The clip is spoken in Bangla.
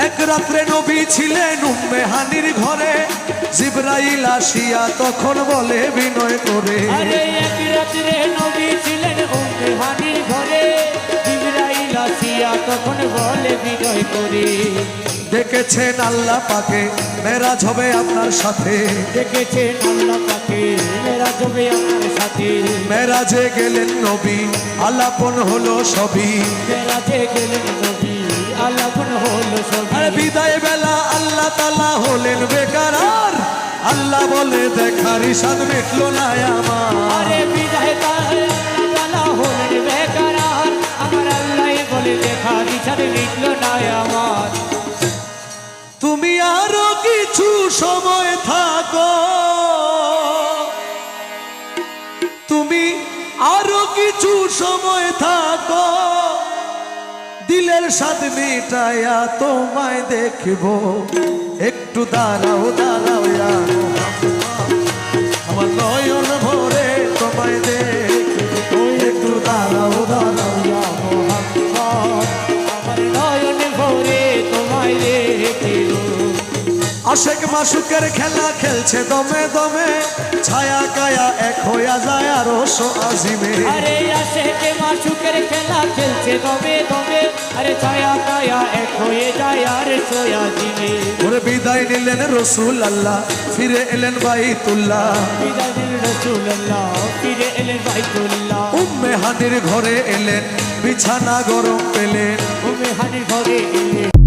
এক রাত্রে নবী ছিলেন উম্মে হানির ঘরে, জিবরাইল আসিয়া তখন বলে বিনয় করে, আরে এক রাত্রে নবী ছিলেন উম্মে হানির ঘরে, জিবরাইল আসিয়া তখন বলে বিনয় করে, দেখেছেন আল্লাহ পাকে মেরাজ হবে আপনার সাথে, দেখেছেন আল্লাহ পাকে মেরাজ হবে আপনার সাথে, মেরাজে গেলেন নবী আলাপন হলো সবই, মেরাজে গেলেন নবী আলাপন হলো সবই। আর বিদায় বেলা আল্লাহ তাআলা হলেন বেকারার, আল্লাহ বলে দেখার ইশাদ মিটলো না আমার, আরে বিদায় তাআলা হলেন বেকারার, আমার আল্লাহ বলে দেখা বিচার মিটলো না আমার। তুমি আরো কিছু সময় থাকো, তুমি আরো কিছু সময় থাকো, দিলের স্বাদ মিটাইয়া তোমায় দেখবো, একটু দাঁড়াও দাঁড়াও ইয়া মুহাম্মদ, আমার নয়ন ভরে তোমায় দেখবো, একটু দাঁড়াও দাঁড়াও ইয়া মুহাম্মদ, আমার নয়ন ভরে তোমায় দেখব। আশেক মাসুকের খেলা খেলছে দমে দমে, ছায়া কায়া এক হইয়া যায় আরশ আজিমে, আরে আশেকে মাসুকের খেলা খেলছে দমে দমে, আরে ছায়া কায়া এক হয়ে যায় আর সোয়া দিনে। ওরে বিদায় নিলেন রসুল আল্লাহ, ফিরে এলেন বাইতুল্লাহ, বিদায় দিলেন রাসূলুল্লাহ, ফিরে এলেন বাইতুল্লাহ, উম্মে হানির ঘরে এলেন, বিছানা গরম পেলেন, উম্মে হানির ঘরে এলেন।